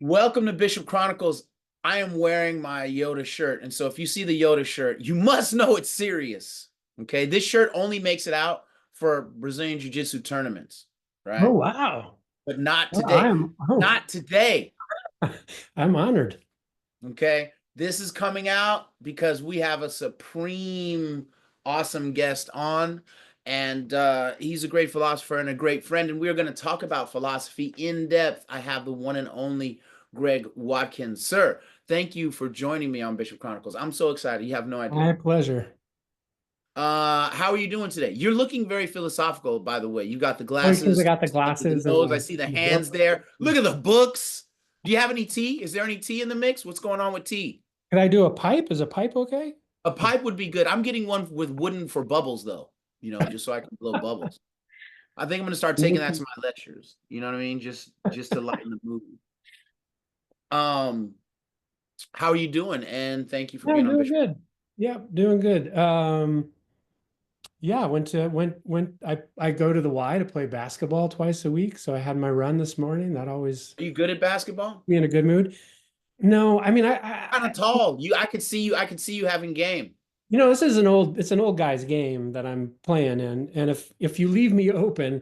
Welcome to Bishop Chronicles. I am wearing my Yoda shirt. And so if you see the Yoda shirt, you must know it's serious. Okay. This shirt only makes it out for Brazilian Jiu Jitsu tournaments, Oh right? wow. But not Well, today. oh, Not today. I'm honored. Okay. This is coming out because we have a supreme, awesome guest on. And he's a great philosopher and a great friend. And we are going to talk about philosophy in depth. I have the one and only Greg Watkins. Sir, thank you for joining me on Bishop Chronicles. I'm so excited. You have no idea. My pleasure. How are you doing today? You're looking very philosophical, by the way. You got the Oh, because I glasses, got the the glasses and nose. I see the the hands book. there. Look at the books. Do you have any tea? Is there any tea in the mix? What's going on with tea? Can I do a pipe? Is a pipe okay? A pipe would be good. I'm getting one with wooden for bubbles, though, just so I can blow bubbles. I think I'm gonna start taking that to my lectures. You know what I mean? Just to lighten the mood. Um, how are you doing? And thank you for Yeah, I'm being on doing Bishop. good. Yeah, doing good. Yeah, I go to the Y to play basketball twice a week. So I had my run this morning. That always Are you good at basketball? be in a good mood. No, I mean Kind of tall. I could see you. I could see you having game. this is it's an old guy's game that I'm playing in. And if you leave me open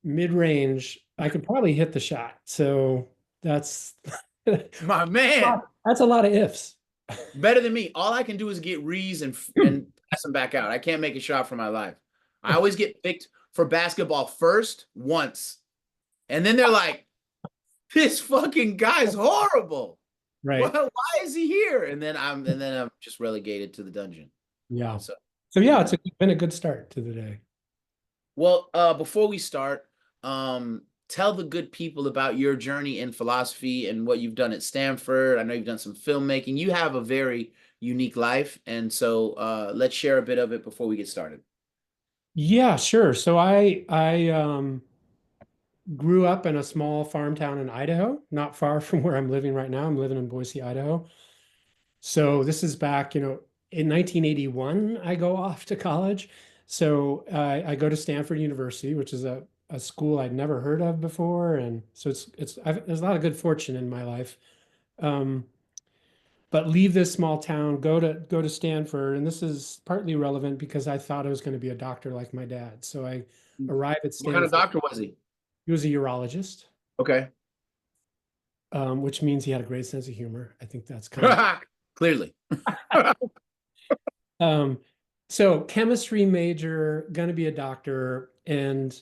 mid-range, I could probably hit the shot. So that's My man, that's a lot of ifs. better than me. All I can do is get reads and pass them back out. I can't make a shot for my life. I always get picked for basketball first once, and then they're like, "This fucking guy's horrible. Right. Well, why is he here?" And then I'm just relegated to the dungeon. Yeah. So, So you yeah, know. been a good start to the day. Well, before we start, tell the good people about your journey in philosophy and what you've done at Stanford. I know you've done some filmmaking. You have a very unique life, and so let's share a bit of it before we get started. Yeah, sure. So I grew up in a small farm town in Idaho, not far from where I'm living right now. I'm living in Boise, Idaho. So this is back, in 1981, I go off to college. So I go to Stanford University, which is a school I'd never heard of before. And so there's a lot of good fortune in my life. Um, but leave this small town, go to Stanford, and this is partly relevant because I thought I was going to be a doctor like my dad. So I arrived at What kind of Stanford. doctor was he? He was a urologist, Okay. which means he had a great sense of humor. I think that's kind of Clearly. um, so chemistry major, going to be a doctor, and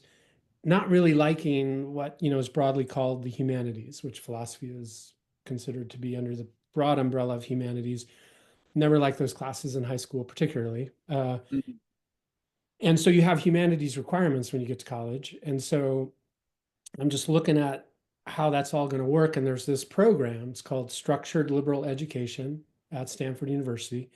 not really liking what is broadly called the humanities, which philosophy is considered to be under the broad umbrella of humanities. Never liked those classes in high school, particularly. Mhm. And so you have humanities requirements when you get to college. And so I'm just looking at how that's all going to work. And there's this program, it's called Structured Liberal Education at Stanford University.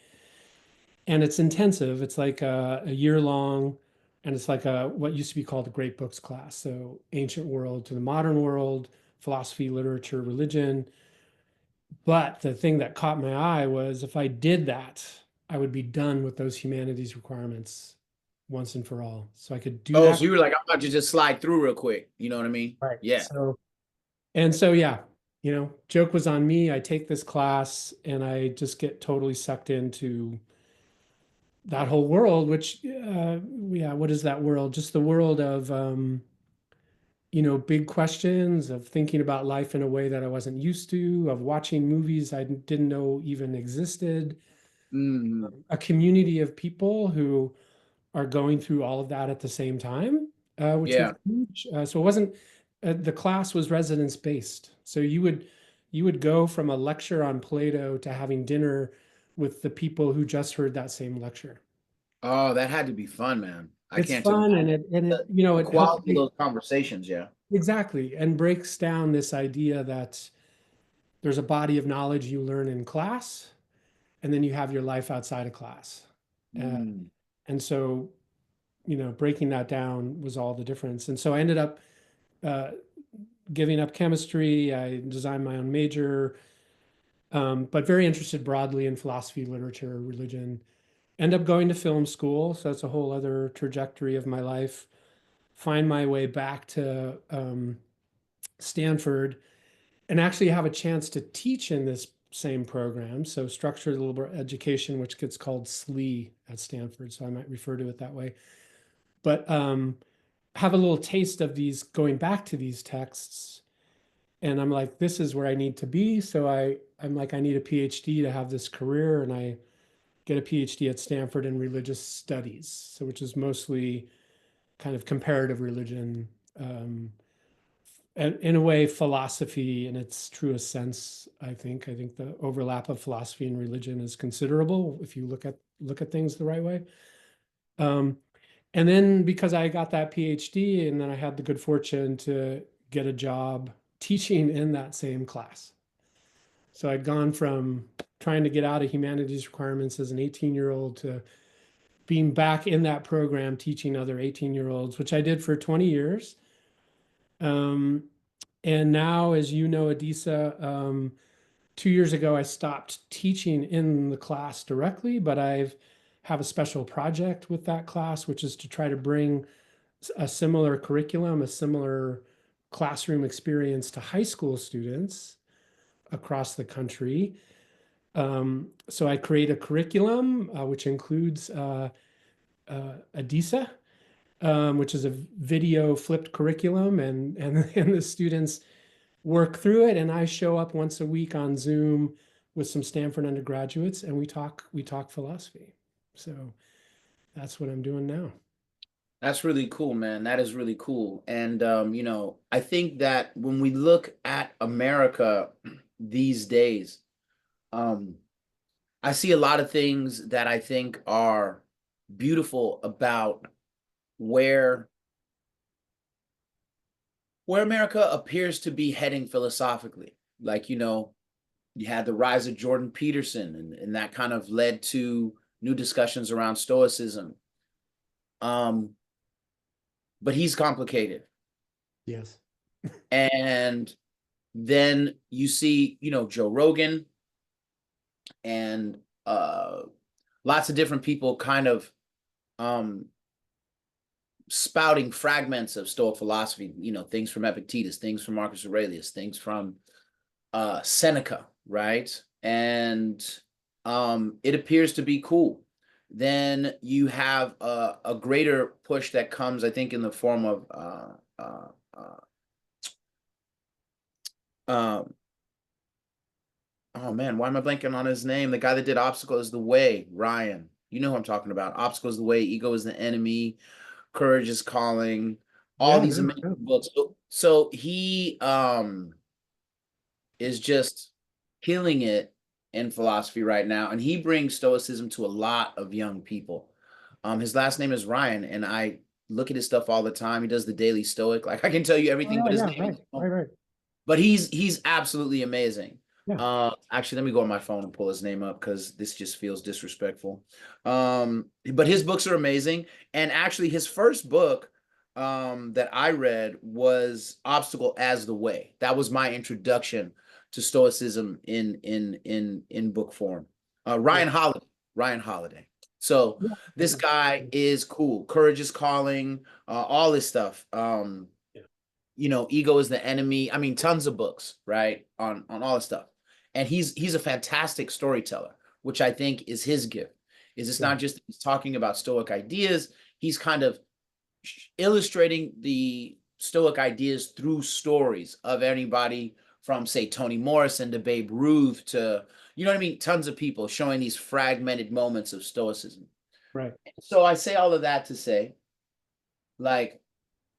And it's intensive. It's like a year long, and it's like what used to be called a great books class. So ancient world to the modern world, philosophy, literature, religion. But the thing that caught my eye was if I did that, I would be done with those humanities requirements once and for all. So I could do Oh, that. so you were like, I'm about to just slide through real quick. You know what I mean? Right. Yeah. So yeah, joke was on me. I take this class and I just get totally sucked into that whole world, which, yeah, what is that world? Just the world of, big questions, of thinking about life in a way that I wasn't used to, of watching movies I didn't know even existed, Mm, a community of people who are going through all of that at the same time, which was yeah. huge. So it wasn't the class was residence based. So you would go from a lecture on Plato to having dinner with the people who just heard that same lecture. Oh, that had to be fun, man. I It's can't fun imagine and it the, the it helps quality of those conversations. Yeah. exactly and breaks down this idea that there's a body of knowledge you learn in class, and then you have your life outside of class. Uh, Mm. and so, breaking that down was all the difference. And so I ended up uh, giving up chemistry. I designed my own major, but very interested broadly in philosophy, literature, religion. End up going to film school. So that's a whole other trajectory of my life. Find my way back to Stanford. and actually have a chance to teach in this same program. So structured liberal education, which gets called SLE at Stanford. So I might refer to it that way. But have a little taste of these going back to these texts. And I'm like, this is where I need to be. So I'm like, I need a PhD to have this career. And I get a PhD at Stanford in religious studies. So which is mostly kind of comparative religion, and in a way, philosophy in its truest sense. I think the overlap of philosophy and religion is considerable if you look at things the right way. Um, and then because I got that PhD, and then I had the good fortune to get a job teaching in that same class. So I'd gone from trying to get out of humanities requirements as an 18-year-old to being back in that program teaching other 18-year-olds, which I did for 20 years. Um, and now, as you know, Adisa, 2 years ago, I stopped teaching in the class directly, but I've have a special project with that class, which is to try to bring a similar curriculum, a similar classroom experience to high school students across the country. So I create a curriculum which includes ADISA, which is a video flipped curriculum, and the students work through it, and I show up once a week on Zoom with some Stanford undergraduates, and we talk philosophy. So that's what I'm doing now. That's really cool, man. That is really cool. And I think that when we look at America these days, um, I see a lot of things that I think are beautiful about where where America appears to be heading philosophically. Like, you had the rise of Jordan Peterson, and that kind of led to new discussions around Stoicism. Um, but he's complicated. Yes. And then you see, Joe Rogan and lots of different people kind of um, spouting fragments of Stoic philosophy, things from Epictetus, things from Marcus Aurelius, things from Seneca, right? And it appears to be cool. Then you have a greater push that comes, I think, in the form of um, oh man, why am I blanking on his name? The guy that did Obstacle is the Way, Ryan. You know who I'm talking about. Obstacle is the Way, Ego is the Enemy, Courage is Calling, all Yeah, these no, amazing no. books. So he is just killing it in philosophy right now, and he brings Stoicism to a lot of young people. His last name is Ryan, and I look at his stuff all the time. He does the Daily Stoic. Like I can tell you Oh, everything but yeah, his yeah, name. right, right, right. But he's absolutely amazing. Yeah, Actually, let me go on my phone and pull his name up because this just feels disrespectful. But his books are amazing, and actually, his first book that I read was Obstacle as the Way. That was my introduction to Stoicism in book form. yeah, Ryan Holiday. Ryan Holiday. So yeah, this guy is cool. Courage is Calling. All this stuff. yeah, Ego is the Enemy. I mean, tons of books, right? On all this stuff. And he's a fantastic storyteller, which I think is his gift. Is it's yeah, not just he's talking about Stoic ideas, he's kind of illustrating the Stoic ideas through stories of anybody from, say, Toni Morrison to Babe Ruth to, you know what I mean? Tons of people showing these fragmented moments of Stoicism. right. So I say all of that to say, like,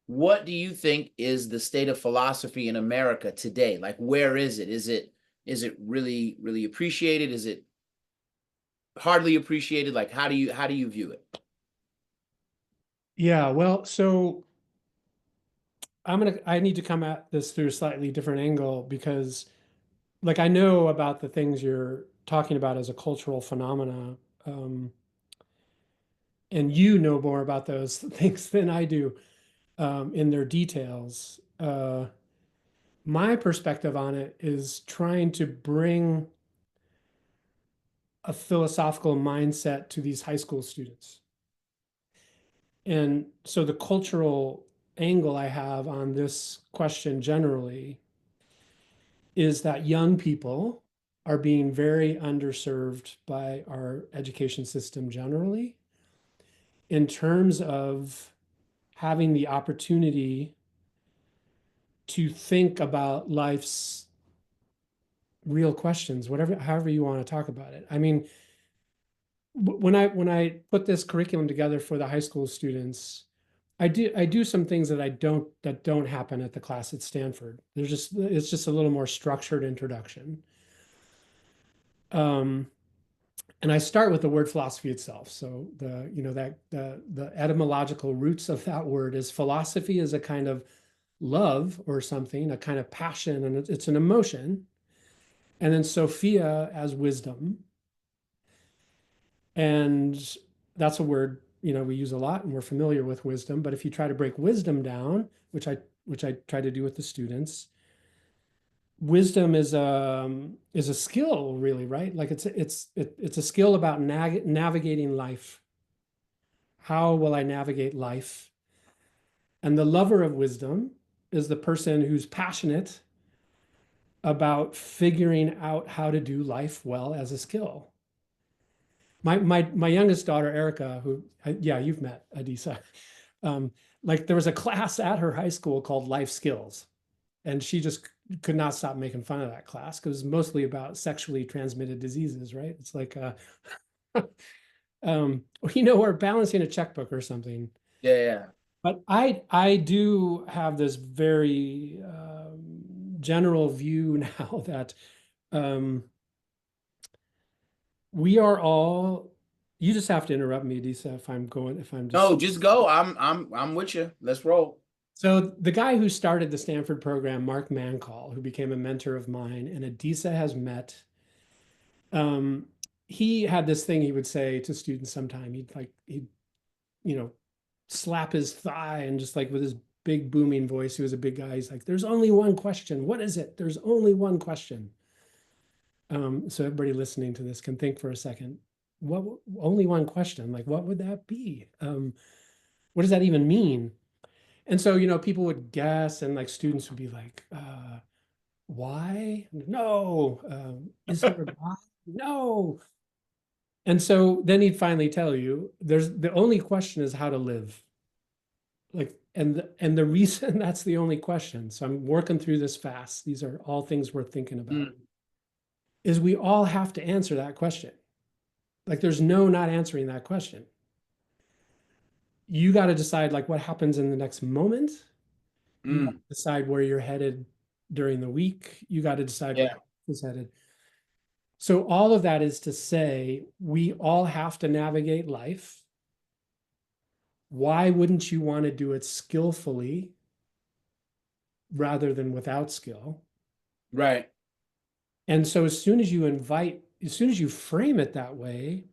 what do you think is the state of philosophy in America today? Like, where is it? Is it really, really appreciated? Is it hardly appreciated? Like, how do you view it? Yeah, well, so I need to come at this through a slightly different angle because like I know about the things you're talking about as a cultural phenomena, um, and you know more about those things than I do, in their details. My perspective on it is trying to bring a philosophical mindset to these high school students. And so the cultural angle I have on this question generally is that young people are being very underserved by our education system generally in terms of having the opportunity to think about life's real questions, whatever, however you want to talk about it. I mean, when I put this curriculum together for the high school students, I do some things that don't happen at the class at Stanford. It's just a little more structured introduction. Um, and I start with the word philosophy itself. So the etymological roots of that word is philosophy is a kind of love or something, a kind of passion, and it's an emotion. And then Sophia as wisdom. And that's a word, we use a lot and we're familiar with wisdom. But if you try to break wisdom down, which I try to do with the students, wisdom is a skill, really, right? Like it's a skill about navigating life. How will I navigate life? And the lover of wisdom is the person who's passionate about figuring out how to do life well as a skill. My youngest daughter, Erica, who, yeah, you've met Adisa. Um, like there was a class at her high school called Life Skills, and she just could not stop making fun of that class because it's mostly about sexually transmitted diseases, right? It's like, or balancing a checkbook or something. Yeah, yeah. But I do have this very general view now that um, we are all. You just have to interrupt me, Adisa, if I'm just. No, just go. I'm with you. Let's roll. So the guy who started the Stanford program, Mark Mancall, who became a mentor of mine, and Adisa has met. Um, he had this thing he would say to students sometime. He'd you know slap his thigh and just like with his big booming voice. He was a big guy. He's like, "There's only one question. What is it? There's only one question." So everybody listening to this can think for a second. What only one question? Like, what would that be? What does that even mean? And so, people would guess, and like students would be like, why? No. Is there a God? No. And so then he'd finally tell you, there's the only question is how to live. Like, and the reason that's the only question. So I'm working through this fast. These are all things worth thinking about. Mm, Is we all have to answer that question. Like, there's no not answering that question. You got to decide like what happens in the next moment. You got mm, to decide where you're headed during the week. You got to decide where yeah. your life is headed. So all of that is to say we all have to navigate life. Why wouldn't you want to do it skillfully rather than without skill? Right. And so as soon as you frame it that way,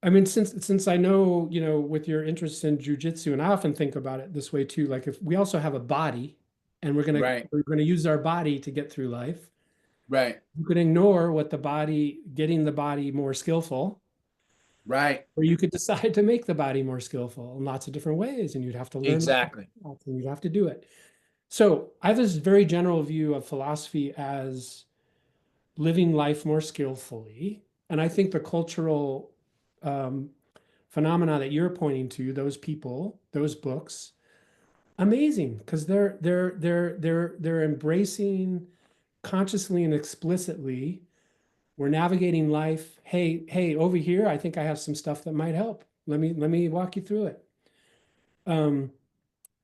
I mean, since I know, with your interest in jujitsu, and I often think about it this way too, like if we also have a body and we're gonna Right. we're gonna use our body to get through life, Right. you could ignore getting the body more skillful, Right. or you could decide to make the body more skillful in lots of different ways, and you'd have to learn Exactly. and you'd have to do it. So I have this very general view of philosophy as living life more skillfully. And I think the cultural um, phenomena that you're pointing to, those people, those books, amazing because they're embracing consciously and explicitly. We're navigating life. Hey, over here, I think I have some stuff that might help. Let me walk you through it. Um,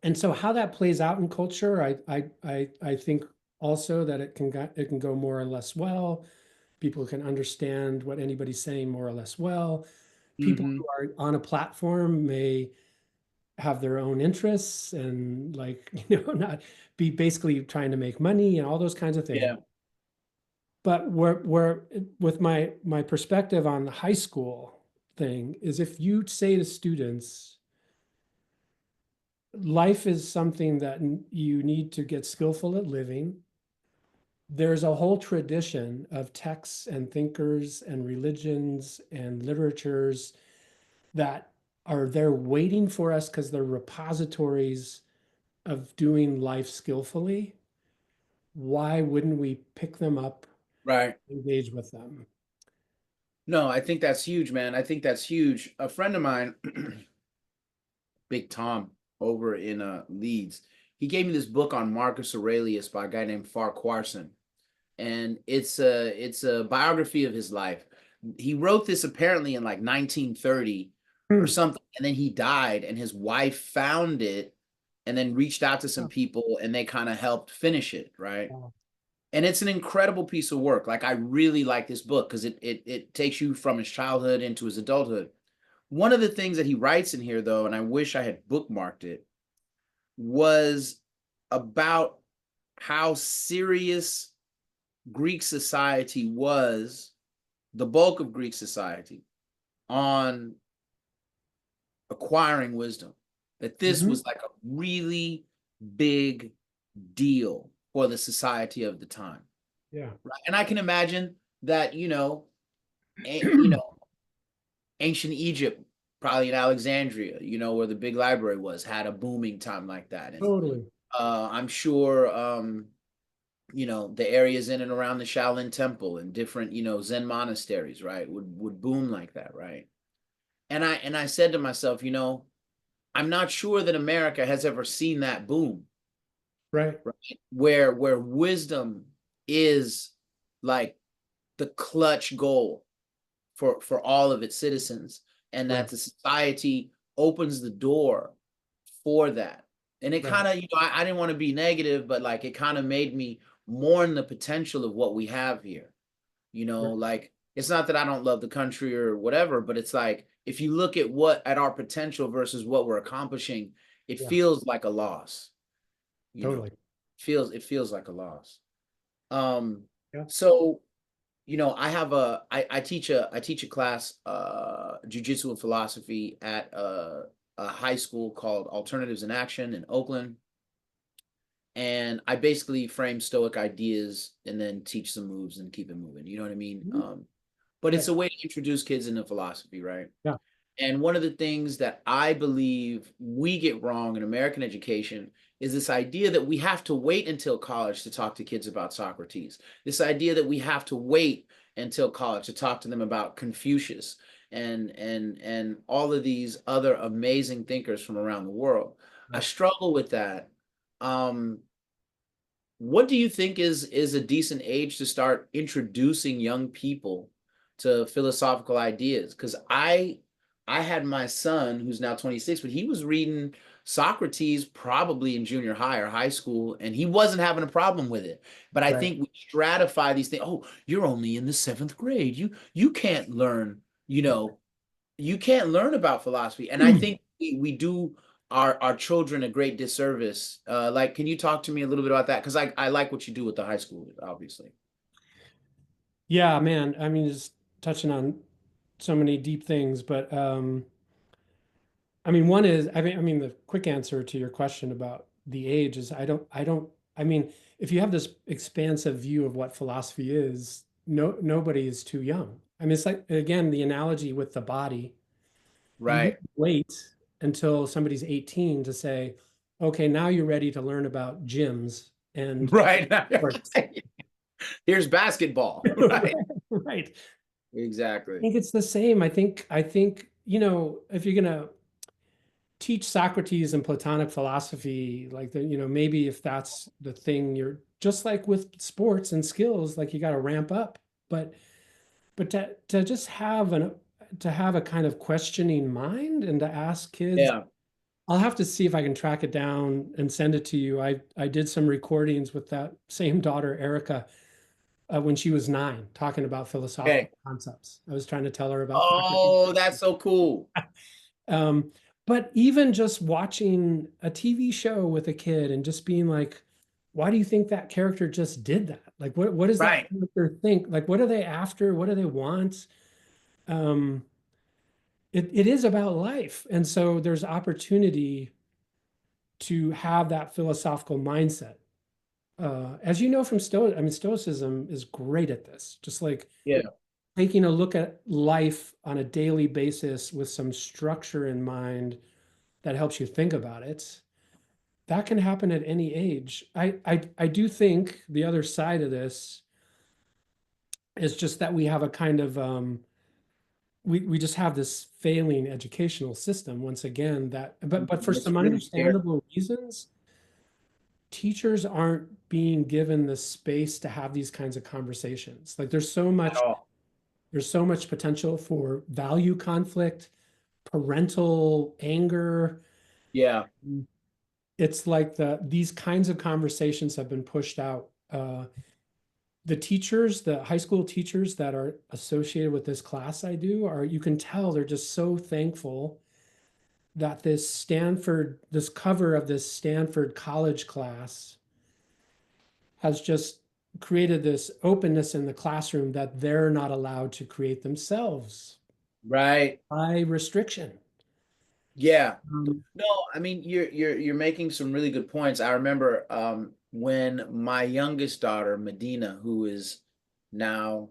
and so how that plays out in culture, I think also that it can go more or less well. People can understand what anybody's saying more or less well. People Hmm. who are on a platform may have their own interests and like, not be basically trying to make money and all those kinds of things. Yeah. But where with my perspective on the high school thing is if you say to students, life is something that you need to get skillful at living. There's a whole tradition of texts and thinkers and religions and literatures that are there waiting for us because they're repositories of doing life skillfully. why wouldn't we pick them up, Right. engage with them? No, I think that's huge, man. I think that's huge. A friend of mine, Big Tom, over in Leeds, he gave me this book on Marcus Aurelius by a guy named Farquharson, and it's a biography of his life. He wrote this apparently in like 1930 or Hmm. something, and then he died, and his wife found it and then reached out to some Oh, people, and they kind of helped finish it, right? wow. And it's an incredible piece of work. Like I really like this book because it takes you from his childhood into his adulthood. One of the things that he writes in here, though, and I wish I had bookmarked it, was about how serious Greek society was, the bulk of Greek society, on acquiring wisdom. That this Hmm. was like a really big deal for the society of the time. Yeah. Right? And I can imagine that, you know, ancient Egypt, probably in Alexandria, where the big library was, had a booming time like that. And Totally. I'm sure, the areas in and around the Shaolin Temple and different, Zen monasteries, right, would boom like that, right? And I said to myself, I'm not sure that America has ever seen that boom, Right. right? Where wisdom is like the clutch goal for all of its citizens, and that Right. the society opens the door for that. And it Right. kind of, I didn't want to be negative, but like it kind of made me mourn the potential of what we have here. Right. Like it's not that I don't love the country or whatever, but it's like if you look at our potential versus what we're accomplishing, it Yeah. feels like a loss, you know. Totally. It feels like a loss. Um Yeah. so I teach a class, jujitsu and philosophy at a high school called Alternatives in Action in Oakland, and I basically frame Stoic ideas and then teach some moves and keep it moving. You know what I mean? Mhm. But it's Right. a way to introduce kids into philosophy, right? Yeah. And one of the things that I believe we get wrong in American education is this idea that we have to wait until college to talk to kids about Socrates. This idea that we have to wait until college to talk to them about Confucius and all of these other amazing thinkers from around the world. I Right. struggle with that. Um, what do you think is a decent age to start introducing young people to philosophical ideas? Because I had my son who's now 26, but he was reading Socrates probably in junior high or high school, and he wasn't having a problem with it. But I Right. think we stratify these things. Oh, you're only in the seventh grade. You can't learn, you know, you can't learn about philosophy. And I think we do our children a great disservice. Like, can you talk to me a little bit about that? Because I like what you do with the high school, obviously. Yeah, man. I mean, just touching on so many deep things, but I mean, one is, I mean, the quick answer to your question about the age is I mean, if you have this expansive view of what philosophy is, nobody is too young. I mean, it's like, again, the analogy with the body, you Right. wouldn't wait until somebody's 18 to say, okay, now you're ready to learn about gyms and Right. sports. Here's basketball. Right. Right. I Exactly. think it's the same. I think, if you're gonna teach Socrates and Platonic philosophy, like maybe if that's the thing, you're just like with sports and skills, like you got to ramp up. But to just have a kind of questioning mind and to ask kids, Yeah. I'll have to see if I can track it down and send it to you. I did some recordings with that same daughter, Erica, when she was 9, talking about philosophical Okay. concepts. I was trying to tell her about Socrates. Oh, that's so cool. Um, but even just watching a TV show with a kid and just being like, why do you think that character just did that? Like, what does that Right. character think? Like, what are they after? What do they want? Um, it is about life. And so there's opportunity to have that philosophical mindset. As you know from I mean, Stoicism is great at this, just like Yeah. taking a look at life on a daily basis with some structure in mind that helps you think about it. that can happen at any age. I do think the other side of this is just that we have a kind of we just have this failing educational system once again that but for It's some really scary. understandable reasons, teachers aren't being given the space to have these kinds of conversations. Like Oh, there's so much potential for value conflict, parental anger. yeah, It's like these kinds of conversations have been pushed out. The teachers, the high school teachers that are associated with this class I do are, you can tell they're just so thankful that this cover of this Stanford college class has just created this openness in the classroom that they're not allowed to create themselves right. by restriction. Yeah. Um, No, I mean you're making some really good points. I remember when my youngest daughter, Medina, who is now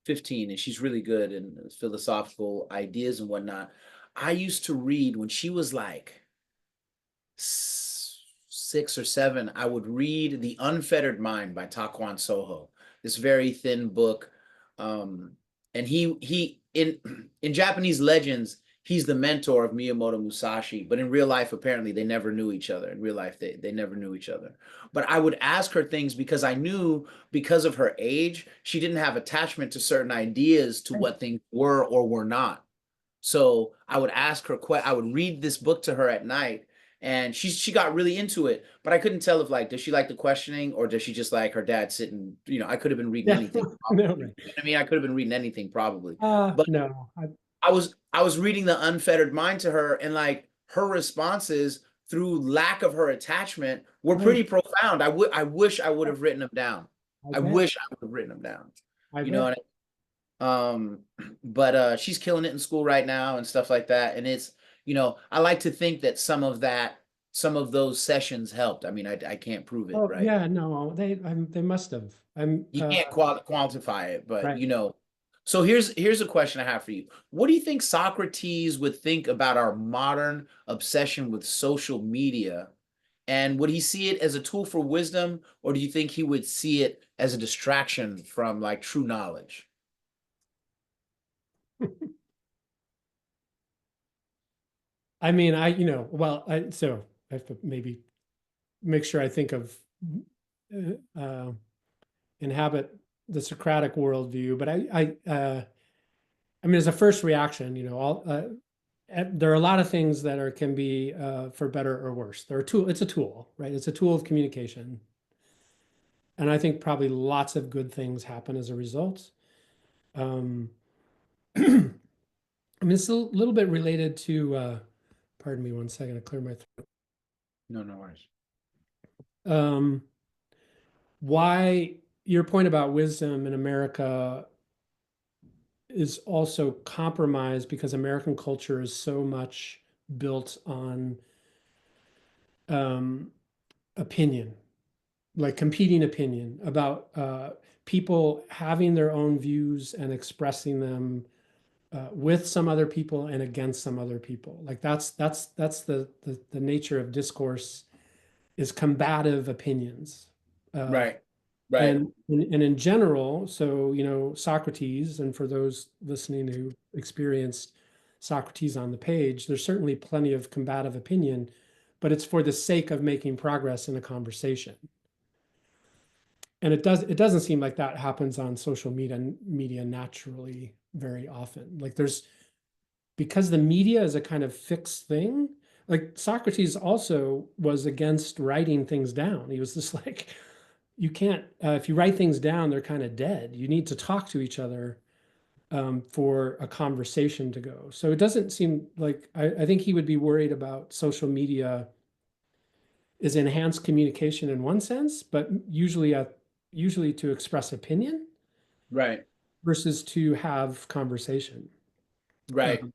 15 and she's really good in philosophical ideas and whatnot. I used to read when she was like 6 or 7. I would read The Unfettered Mind by Taquan Soho, this very thin book. Um, and he in Japanese legends, he's the mentor of Miyamoto Musashi, but in real life, apparently they never knew each other. In real life, they never knew each other. But I would ask her things because I knew because of her age, she didn't have attachment to certain ideas to what things were or were not. So I would ask her, I would read this book to her at night, and she got really into it. But I couldn't tell if like, does she like the questioning or does she just like her dad sitting? I could have been reading yeah, anything. no, Probably. right. You know what I mean, I could have been reading anything probably. But No, I was reading The Unfettered Mind to her, and like her responses through lack of her attachment were I, pretty profound. I wish I would have written them down. I I bet, wish I would have written them down. I You know bet. what um, but she's killing it in school right now and stuff like that. And I like to think that some of those sessions helped. I mean, I can't prove it, Oh right? yeah, no, they must have. You can't quantify it, but Right. So here's a question I have for you. What do you think Socrates would think about our modern obsession with social media? And would he see it as a tool for wisdom, or do you think he would see it as a distraction from like true knowledge? I mean, well, so I have to maybe make sure I think of uh, inhabit the Socratic worldview, but I mean, as a first reaction, there are a lot of things that can be for better or worse. It's a tool, right? It's a tool of communication, and I think probably lots of good things happen as a result. Um, I mean, it's a little bit related to. Pardon me, one second. I clear my throat. No, no worries. Um, why your point about wisdom in America is also compromised because American culture is so much built on um, opinion, like competing opinion about people having their own views and expressing them with some other people and against some other people. Like that's the nature of discourse is combative opinions. Uh, Right. Right. and in general, so Socrates, and for those listening who experienced Socrates on the page, there's certainly plenty of combative opinion, but it's for the sake of making progress in a conversation. And it doesn't seem like that happens on social media naturally very often. Like there's because the media is a kind of fixed thing. Like Socrates also was against writing things down. He was just like, you can't, if you write things down, they're kind of dead. You need to talk to each other for a conversation to go. So it doesn't seem like, I think he would be worried about social media is enhanced communication in one sense, but usually to express opinion Right. versus to have conversation. Right. Um,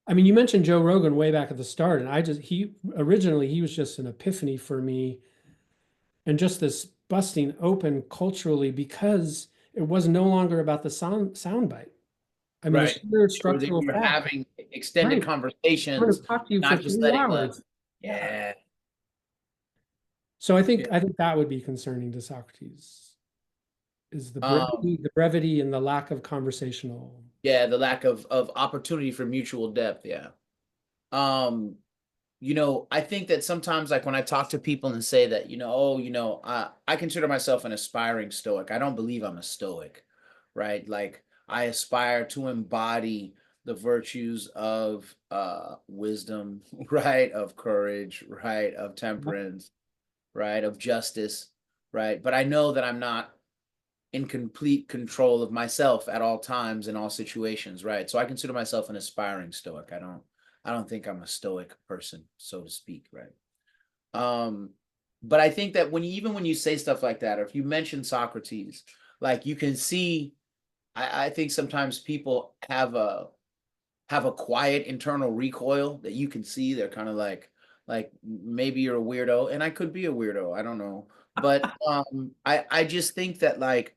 I mean, you mentioned Joe Rogan way back at the start, and he originally he was just an epiphany for me, and just this busting open culturally because it was no longer about the soundbite. I mean, the Right. sheer They structural were fact, having extended right? I'm going conversations, to talk to you for not just three letting the hours. Yeah. yeah. So Yeah. I think that would be concerning to Socrates is Um, the brevity and the lack of conversational. yeah, the lack of opportunity for mutual depth. Yeah. Um, I think that sometimes, like when I talk to people and say that, oh, I consider myself an aspiring stoic. I don't believe I'm a stoic, right? Like I aspire to embody the virtues of wisdom, right? Of courage, right? Of temperance, right? Of justice, right? But I know that I'm not in complete control of myself at all times in all situations, right? So I consider myself an aspiring stoic. I don't think I'm a stoic person, so to speak, right? Um, but I think that even when you say stuff like that, or if you mention Socrates, like you can see, I think sometimes people have a quiet internal recoil that you can see. They're kind of like maybe you're a weirdo, and I could be a weirdo. I don't know, but I just think that like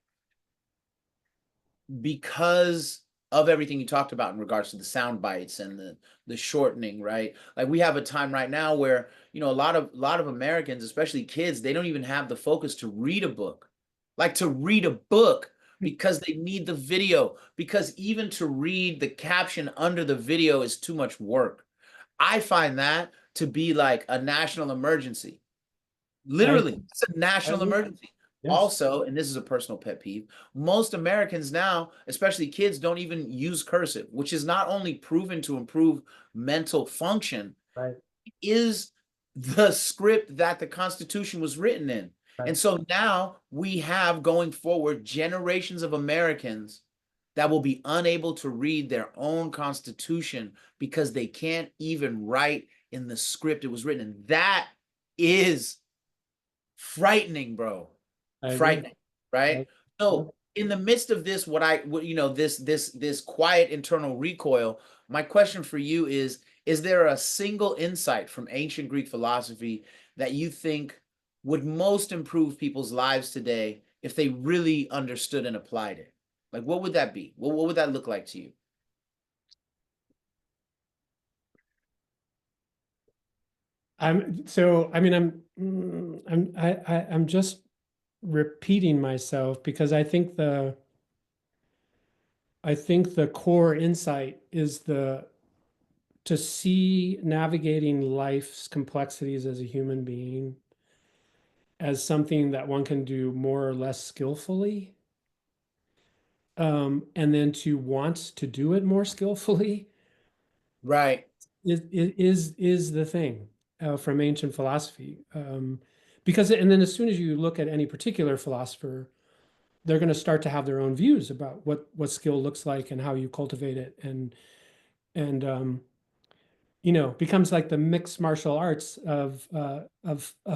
because of everything you talked about in regards to the sound bites and the shortening, right? Like we have a time right now where a lot of Americans, especially kids, they don't even have the focus to read a book, like to read a book because they need the video. Because even to read the caption under the video is too much work. I find that to be like a national emergency. I Literally, it's a I national agree. emergency. Yes. Also, and this is a personal pet peeve, most Americans now, especially kids, don't even use cursive, which is not only proven to improve mental function, Right. is the script that the Constitution was written in. Right. And so now we have going forward generations of Americans that will be unable to read their own Constitution because they can't even write in the script it was written in. That is frightening, bro. I agree. Frightening, right? I, yeah. So in the midst of this, this quiet internal recoil, my question for you is there a single insight from ancient Greek philosophy that you think would most improve people's lives today if they really understood and applied it? Like, what would that be? What would that look like to you? I mean, I'm just repeating myself because I think the core insight is the to see navigating life's complexities as a human being as something that one can do more or less skillfully, and then to want to do it more skillfully Right, is the thing from ancient philosophy. Because and then as soon as you look at any particular philosopher, they're going to start to have their own views about what skill looks like and how you cultivate it, and becomes like the mixed martial arts of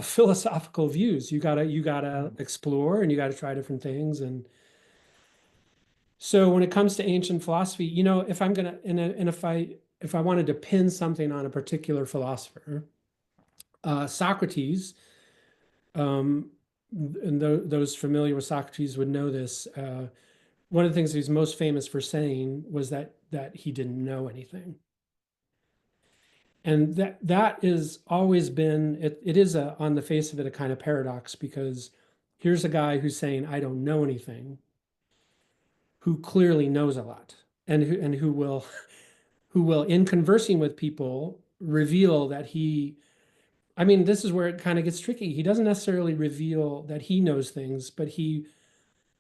philosophical views. You gotta explore and you gotta try different things. And so when it comes to ancient philosophy, if I'm gonna and if I wanted to pin something on a particular philosopher, Socrates, um, and those familiar with Socrates would know this. One of the things he's most famous for saying was that he didn't know anything. And that is always been it is on the face of it a kind of paradox because here's a guy who's saying I don't know anything, who clearly knows a lot, and who will in conversing with people reveal that I mean, this is where it kind of gets tricky. He doesn't necessarily reveal that he knows things, but he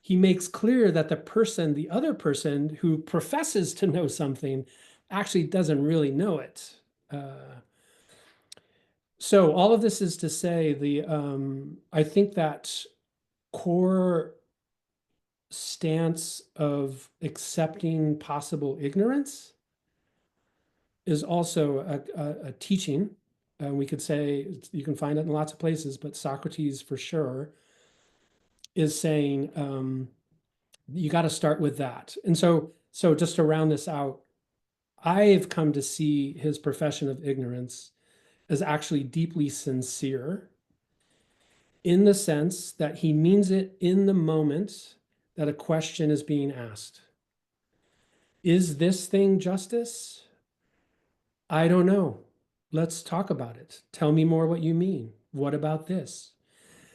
makes clear that the other person who professes to know something actually doesn't really know it. So all of this is to say I think that core stance of accepting possible ignorance is also a teaching. We could say you can find it in lots of places, but Socrates for sure is saying you got to start with that. And so just to round this out, I've come to see his profession of ignorance as actually deeply sincere in the sense that he means it in the moment that a question is being asked. Is this thing justice? I don't know. Let's talk about it. Tell me more what you mean. What about this?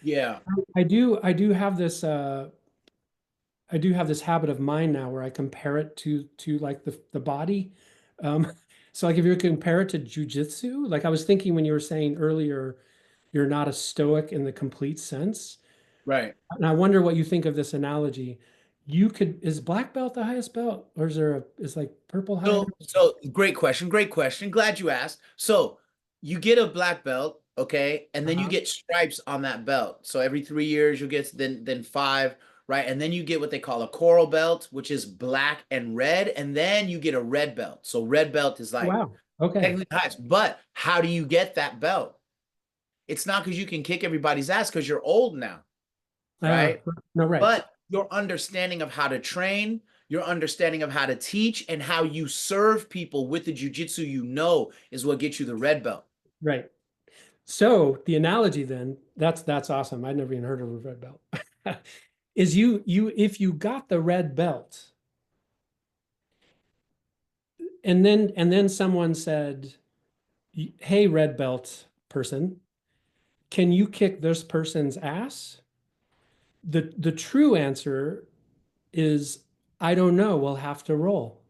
Yeah. I do have this I do have this habit of mind now where I compare it to like the body. Um, so like if you compare it to jujitsu, like I was thinking when you were saying earlier, you're not a stoic in the complete sense. Right. And I wonder what you think of this analogy. You could, is black belt the highest belt, or is like purple higher? So great question. Great question. Glad you asked. So you get a black belt, okay, and then you Uh-huh. get stripes on that belt. So every 3 years you get then five, right? And then you get what they call a coral belt, which is black and red, and then you get a red belt. So red belt is like Wow. Okay. technically the highest. But how do you get that belt? It's not because you can kick everybody's ass because you're old now, Uh, right? no, right. But your understanding of how to train, your understanding of how to teach, and how you serve people with the jujitsu is what gets you the red belt. Right. So the analogy then, that's awesome. I'd never even heard of a red belt. Is you if you got the red belt and then someone said, "Hey, red belt person, can you kick this person's ass?" The true answer is, I don't know. We'll have to roll.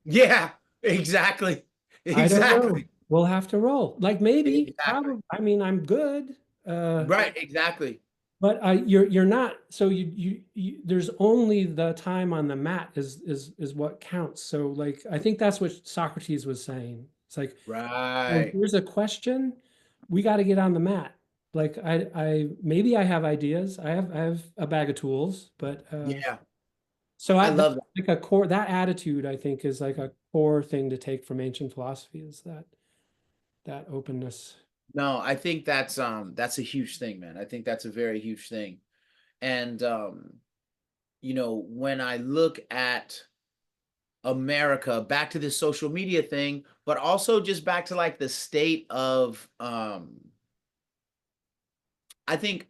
Yeah, exactly. I don't know. Exactly. We'll have to roll. Like maybe, Exactly. probably. I mean, I'm good. Uh, Right, exactly. but you're not. So you there's only the time on the mat is what counts. So like I think that's what Socrates was saying. It's like, well, Right. here's a question. We got to get on the mat. Like I maybe I have ideas. I have a bag of tools, but Yeah, so I that's love that. like a core, that attitude, I think, is like a core thing to take from ancient philosophy is that openness. No, I think that's a huge thing, man. I think that's a very huge thing. And when I look at America, back to this social media thing, but also just back to like the state of I think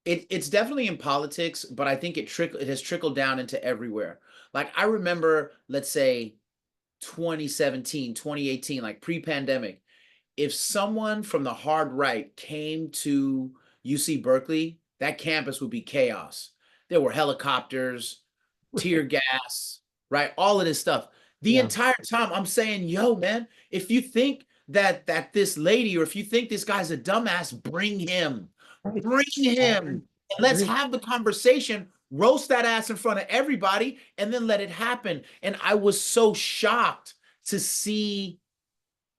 it's definitely in politics, but I think it has trickled down into everywhere. Like I remember, let's say 2017, 2018, like pre-pandemic, if someone from the hard right came to UC Berkeley, that campus would be chaos. There were helicopters, tear gas, right? All of this stuff. The Yeah. entire time I'm saying, yo, man, if you think that this lady or if you think this guy's a dumbass, bring him. Right. Bring I him. agree. And I let's agree. have the conversation, roast that ass in front of everybody, and then let it happen. And I was so shocked to see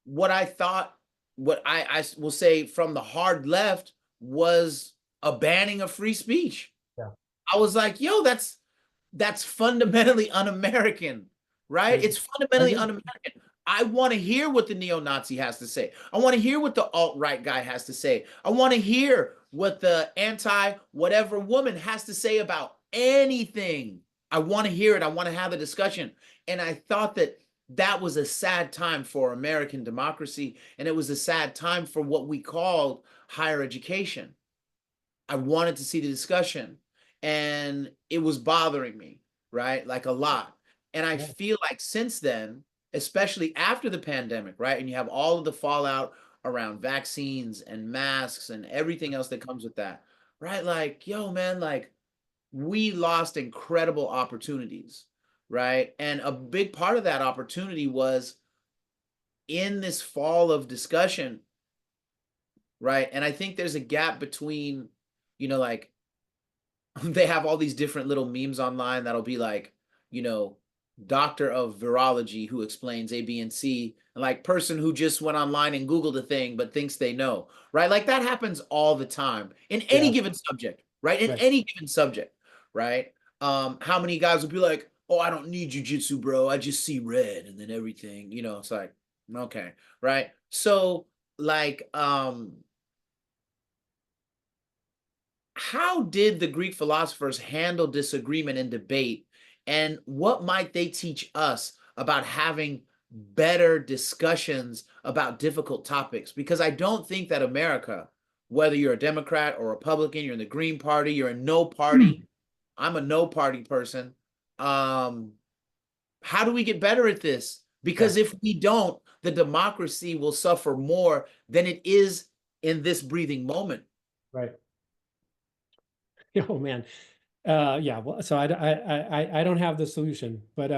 what I thought, what I will say from the hard left was a banning of free speech. Yeah. I was like, yo, that's fundamentally un-American, right? Crazy. It's I fundamentally agree. un-American. I want to hear what the neo-Nazi has to say. I want to hear what the alt-right guy has to say. I want to hear what the anti-whatever woman has to say about anything. I want to hear it. I want to have a discussion. And I thought that was a sad time for American democracy, and it was a sad time for what we called higher education. I wanted to see the discussion and it was bothering me, right? Like a lot. And I Yeah. feel like since then, especially after the pandemic, right? And you have all of the fallout around vaccines and masks and everything else that comes with that, right? Like, yo, man, like we lost incredible opportunities, right? And a big part of that opportunity was in this fall of discussion, right? And I think there's a gap between, like they have all these different little memes online that'll be like, you know, doctor of virology who explains A, B, and C, and like person who just went online and Googled a thing but thinks they know, right? Like that happens all the time in any Yeah. given subject, right? In Right. any given subject, right? How many guys will be like, oh, I don't need jujitsu, bro. I just see red and then everything, it's like, okay, right? So like how did the Greek philosophers handle disagreement and debate? And what might they teach us about having better discussions about difficult topics? Because I don't think that America, whether you're a Democrat or Republican, you're in the Green Party, you're in no party, I'm a no party person. Um, how do we get better at this? Yeah. Because if we don't, the democracy will suffer more than it is in this breathing moment. Right. Oh man. Yeah, well, so I don't have the solution, but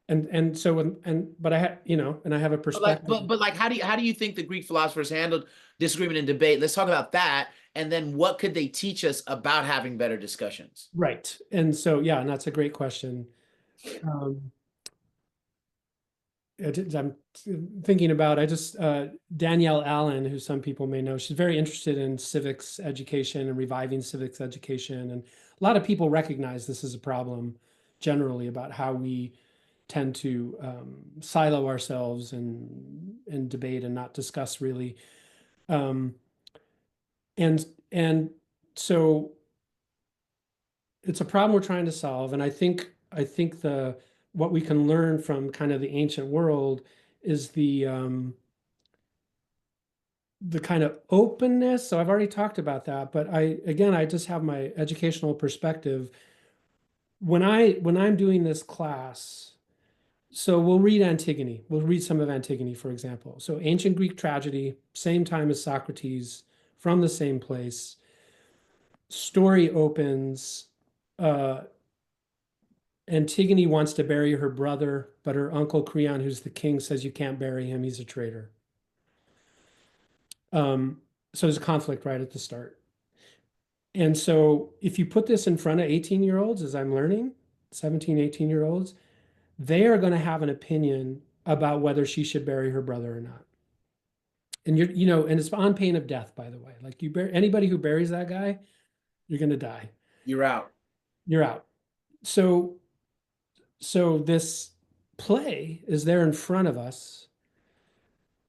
and so and but I have, and I have a But like, perspective. but like, how do you think the Greek philosophers handled disagreement and debate? Let's talk about that, and then what could they teach us about having better discussions? Right. And so yeah, and that's a great question. Um, I'm thinking about, Danielle Allen, who some people may know, she's very interested in civics education and reviving civics education. And a lot of people recognize this is a problem generally about how we tend to silo ourselves and debate and not discuss really. Um, and so it's a problem we're trying to solve. And I think the what we can learn from kind of the ancient world is the kind of openness. So I've already talked about that, but I just have my educational perspective. When I'm doing this class, so we'll read Antigone. We'll read some of Antigone, for example. So ancient Greek tragedy, same time as Socrates, from the same place. Story opens. Uh, Antigone wants to bury her brother, but her uncle Creon, who's the king, says you can't bury him. He's a traitor. So there's a conflict right at the start. And so if you put this in front of 18-year-olds, as I'm learning, 17, 18-year-olds, they are going to have an opinion about whether she should bury her brother or not. And and it's on pain of death, by the way. Like anybody who buries that guy, you're going to die. You're out. You're out. So, so this play is there in front of us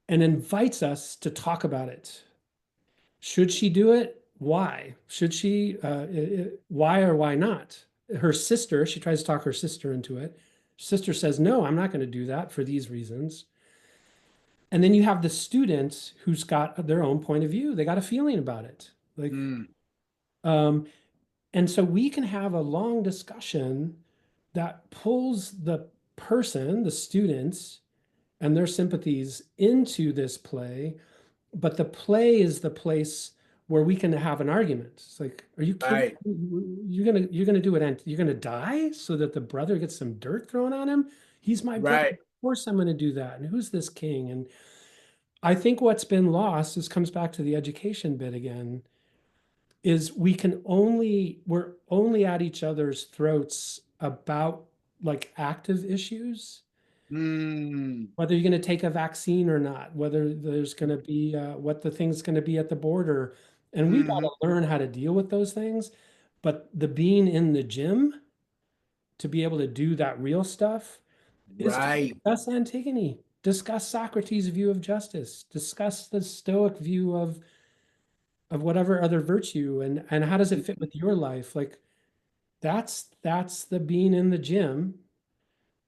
and invites us to talk about it. Should she do it? Why? Should she? Why or why not? Her sister, she tries to talk her sister into it. Sister says, no, I'm not going to do that for these reasons. And then you have the student who's got their own point of view. They got a feeling about it. Like, Mm, um, and so we can have a long discussion that pulls the person, the students, and their sympathies into this play, but the play is the place where we can have an argument. It's like, are you kidding? right, You're gonna do it, and you're gonna die so that the brother gets some dirt thrown on him? He's my brother. right. Of course I'm gonna do that. And who's this king? And I think what's been lost, this comes back to the education bit again, is we're only at each other's throats about like active issues, Mm, whether you're going to take a vaccine or not, whether there's going to be what the thing's going to be at the border. And we got mhm. to learn how to deal with those things. But the being in the gym to be able to do that real stuff is to Right. discuss Antigone, discuss Socrates' view of justice, discuss the Stoic view of whatever other virtue, and how does it fit with your life? Like that's the being in the gym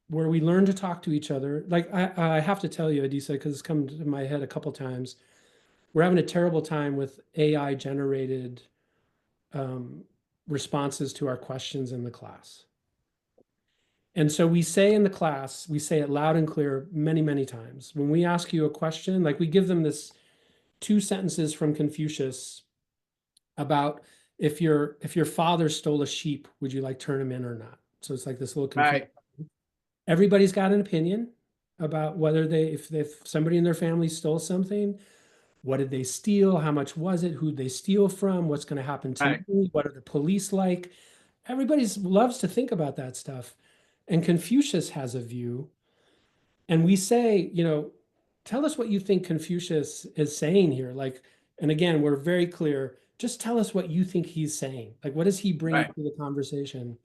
where we learn to talk to each other. Like I have to tell you, Adisa, because it's come to my head a couple times. We're having a terrible time with AI generated um, responses to our questions in the class. And so we say in the class, we say it loud and clear many, many times. When we ask you a question, like we give them this two sentences from Confucius about if your father stole a sheep, would you like turn him in or not? So it's like this little confusion. Right. Everybody's got an opinion about whether if somebody in their family stole something, what did they steal? How much was it? Who'd they steal from? What's going to happen to Right. me? What are the police like? Everybody loves to think about that stuff. And Confucius has a view. And we say, tell us what you think Confucius is saying here. Like, and again, we're very clear. Just tell us what you think he's saying. Like, what is he bringing Right. to the conversation?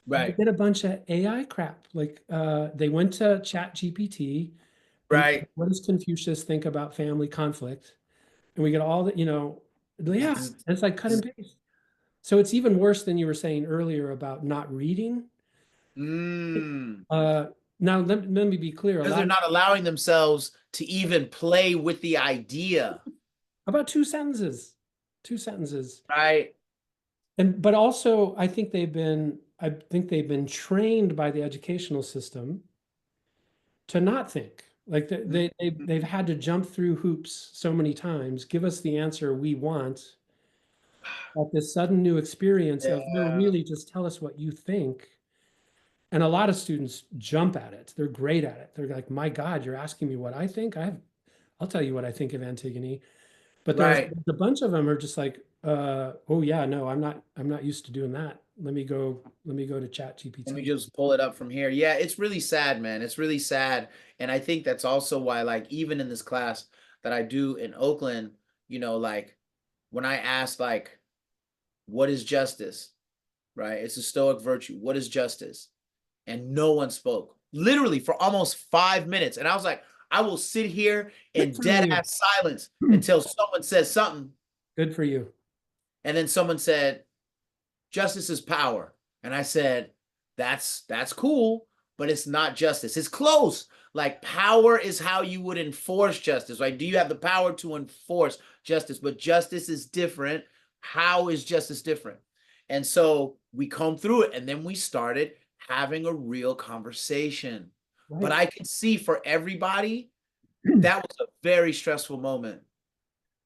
They Right. did a bunch of AI crap. Like they went to Chat GPT and Right. what does Confucius think about family conflict? And we get all the, yeah, and it's like cut and paste. So it's even worse than you were saying earlier about not reading. Mm. Uh, now let me be clear. A Because they're lot not allowing themselves to even play with the idea. about two sentences, Right. and but also I think they've been trained by the educational system to not think. Like they've had to jump through hoops so many times, give us the answer we want, at this sudden new experience of no, Yeah, really just tell us what you think. And a lot of students jump at it. They're great at it. They're like, my God, you're asking me what I think? I'll tell you what I think of Antigone. But right. there's a bunch of them are just like, oh yeah, no, I'm not used to doing that. Let me go to Chat Let me GPT. just pull it up from here. Yeah, it's really sad, man. It's really sad. And I think that's also why, like, even in this class that I do in Oakland, like when I ask, like, what is justice, right? It's a stoic virtue. What is justice? And no one spoke literally for almost 5 minutes. And I was like, I will sit here Good in for dead you. ass silence until someone says something. Good for you. And then someone said, justice is power. And I said, that's cool, but it's not justice. It's close. Like power is how you would enforce justice, right? Do you have the power to enforce justice? But justice is different. How is justice different? And so we come through it, and then we started having a real conversation. But Right. I could see for everybody that was a very stressful moment,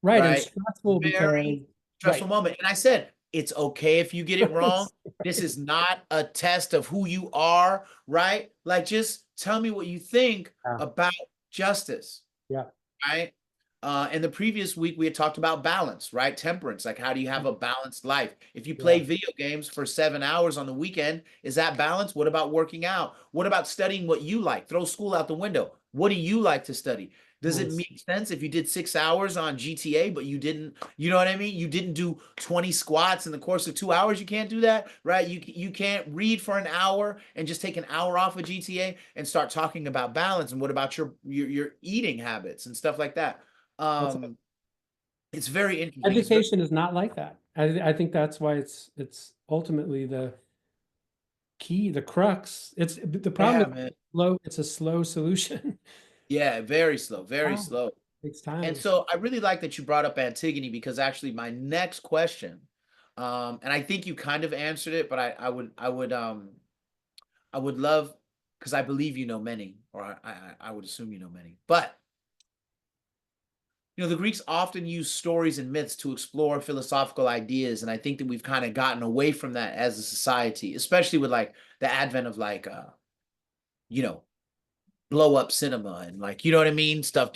Right. And right? stressful because, Very stressful right. moment. And I said, it's okay if you get it wrong. This Right. is not a test of who you are, right? Like, just tell me what you think Yeah. about justice, Yeah. right? In the previous week, we had talked about balance, right? Temperance. Like, how do you have a balanced life? If you play Yeah. video games for 7 hours on the weekend, is that balance? What about working out? What about studying what you like? Throw school out the window. What do you like to study? Does it Nice. make sense if you did 6 hours on GTA, but you didn't, you know what I mean? You didn't do 20 squats in the course of 2 hours. You can't do that, right? You can't read for an hour and just take an hour off of GTA and start talking about balance. And what about your eating habits and stuff like that? That's Um, it's very interesting. It's very, education is not like that. I think that's why it's ultimately the key, the crux. It's the problem yeah, is man. slow. It's a slow solution. Yeah, very slow, very Time. slow. Takes And time. so I really like that you brought up Antigone because actually my next question, and I think you kind of answered it, but I would love because I believe you know many, or I would assume you know many, but the Greeks often use stories and myths to explore philosophical ideas, and I think that we've kind of gotten away from that as a society, especially with like the advent of like you know blow up cinema and like you know what I mean stuff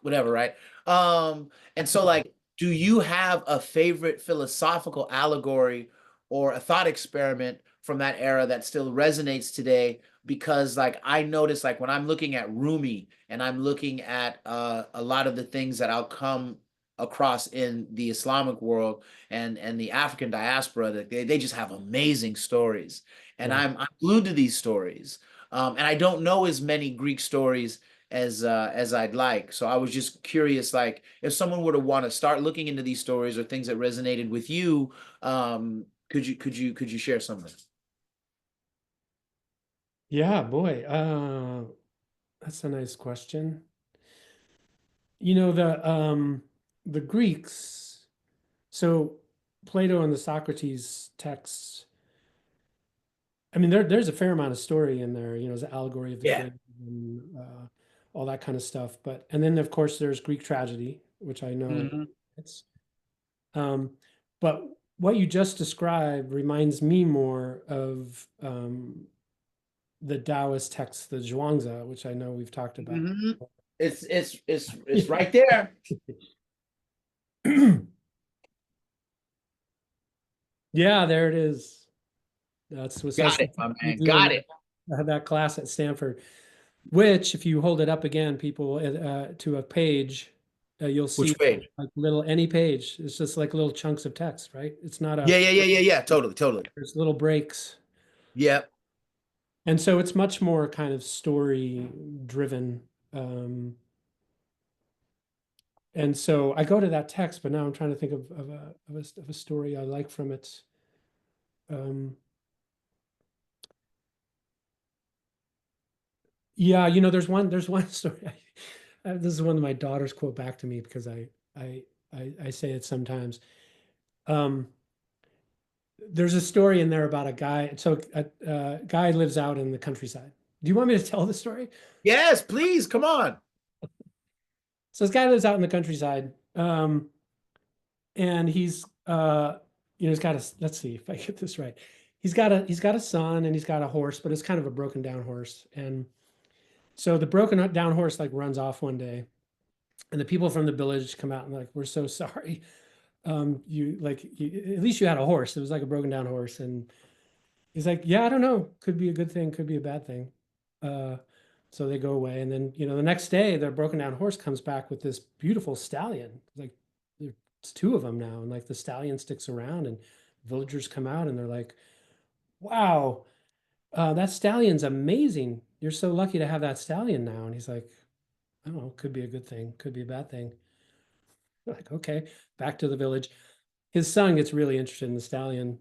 whatever, right? And so like do you have a favorite philosophical allegory or a thought experiment from that era that still resonates today? Because like I notice like when I'm looking at Rumi and I'm looking at a lot of the things that I'll come across in the Islamic world and the African diaspora, that they just have amazing stories, and Yeah. I'm glued to these stories. And I don't know as many Greek stories as I'd like. So I was just curious, like if someone were to want to start looking into these stories or things that resonated with you, could you share something? Yeah, boy. That's a nice question. You know, the Greeks, so Plato and the Socrates texts, I mean, there's a fair amount of story in there, the allegory of the Yeah. fig and all that kind of stuff. And then of course there's Greek tragedy, which I know Hmm. it's, um, but what you just described reminds me more of the Taoist text, the Zhuangzi, which I know we've talked about. Hmm. It's Yeah. right there. Yeah, there it is. That's what, so I Got spent it, my time man. doing Got that, it. that class at Stanford, which if you hold it up again, people, to a page, you'll see Which page? like little, any page. It's just like little chunks of text, right? It's not Yeah, a, yeah, yeah, yeah, yeah. Totally, totally. there's little breaks. Yep. And so it's much more kind of story driven. Um, and so I go to that text, but now I'm trying to think of a story I like from it. Um, yeah, there's one story. This is one that my daughters quote back to me because I say it sometimes. Um, there's a story in there about a guy. So a guy lives out in the countryside, Do you want me to tell the story? Yes, please, come on. So this guy lives out in the countryside, and he's got a, let's see if I get this right. He's got a son and he's got a horse, but it's kind of a broken down horse. And so the broken down horse like runs off one day, and the people from the village come out and like, we're so sorry. At least you had a horse. It was like a broken down horse, and he's like, yeah, I don't know. Could be a good thing, could be a bad thing. Uh, so they go away, and then the next day, the broken down horse comes back with this beautiful stallion. Like there's two of them now, and like the stallion sticks around, and villagers come out, and they're like, "Wow, that stallion's amazing. You're so lucky to have that stallion now." And he's like, "I don't know. Could be a good thing, could be a bad thing." They're like, okay, back to the village. His son gets really interested in the stallion,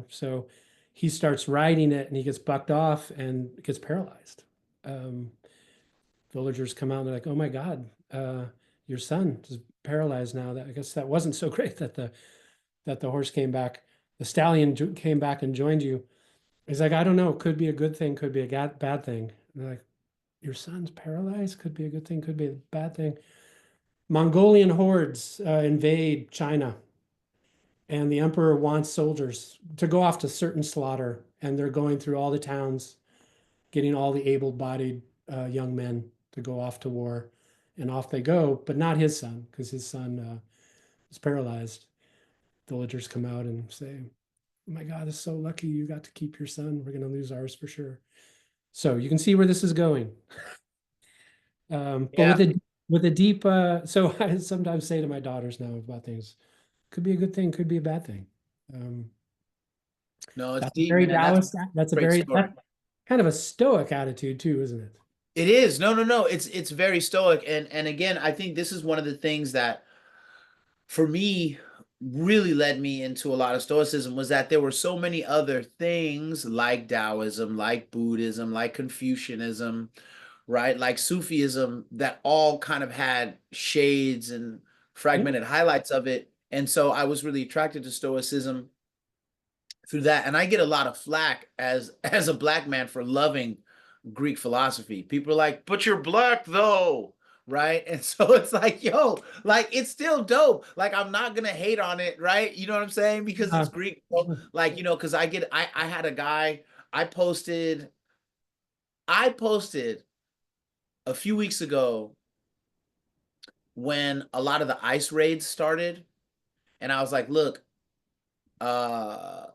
so he starts riding it and he gets bucked off and gets paralyzed. Um, Villagers come out and they're like, "Oh my God, your son is paralyzed now." That I guess that wasn't so great that the horse came back. The stallion came back and joined you. He's like, "I don't know. Could be a good thing. Could be a bad thing." And they're like, "Your son's paralyzed. Could be a good thing. Could be a bad thing." Mongolian hordes invade China, and the emperor wants soldiers to go off to certain slaughter, and they're going through all the towns, getting all the able-bodied young men to go off to war, and off they go, but not his son, because his son is paralyzed. Villagers come out and say, "Oh my God, it's so lucky you got to keep your son. We're going to lose ours for sure." So you can see where this is going. But Yeah. with a deep, so I sometimes say to my daughters now about things, could be a good thing, could be a bad thing. Um, No, it's that's a deep, very man. That's a Taoist, that's a great very, story. that's kind of a stoic attitude too, isn't it? It is. No, no, no. It's very stoic. And again, I think this is one of the things that for me really led me into a lot of stoicism was that there were so many other things like Taoism, like Buddhism, like Confucianism, right? Like Sufism that all kind of had shades and Yeah. fragmented highlights of it. And so I was really attracted to stoicism through that. And I get a lot of flack as a black man for loving Greek philosophy. People are like, but you're black though, right? And so it's like, yo, like it's still dope. Like I'm not gonna hate on it, right? You know what I'm saying? Because it's Uh, Greek. So, like, because I had a guy, I posted a few weeks ago when a lot of the ICE raids started, and I was like, look, uh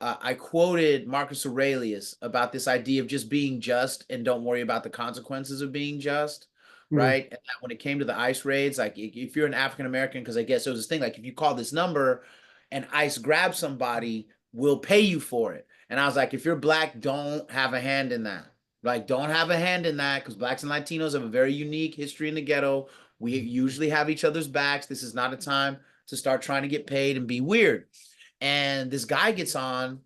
I quoted Marcus Aurelius about this idea of just being just and don't worry about the consequences of being just, mm, right? And that when it came to the ICE raids, like if you're an African American, because I guess there was this thing like if you call this number and ICE grabs somebody, we'll pay you for it. And I was like, if you're black, don't have a hand in that. Like, don't have a hand in that because blacks and Latinos have a very unique history in the ghetto. We usually have each other's backs. This is not a time to start trying to get paid and be weird. And this guy gets on,